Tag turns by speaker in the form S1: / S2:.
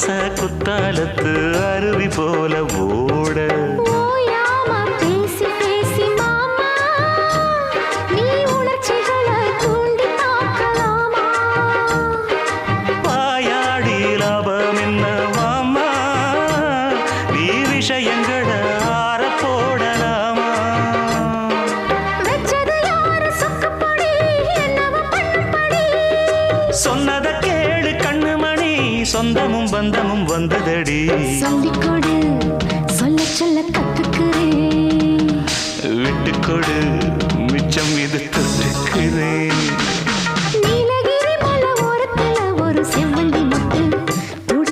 S1: ஆச குத்தாலத்து அருவி போல ஓட
S2: ஓயாம பேசி பேசி மாமா நீ உணர்ச்சிகளை தூண்டி பார்க்கலாமா
S1: வாயாடி லாபம் என்ன மாமா நீ விஷயங்களை ஆற போடலாமா
S2: வெச்சது யாரு சொக்கப்படி என்னவ பண்ணும்படி
S1: சொன்னத கேளு கண்ணுமணி சொந்தமும் பந்தமும் வந்ததடி
S2: சொல்லிக் கொடு சொல்ல சொல்ல கத்துக்கிறேன்
S1: விட்டுக்கொடு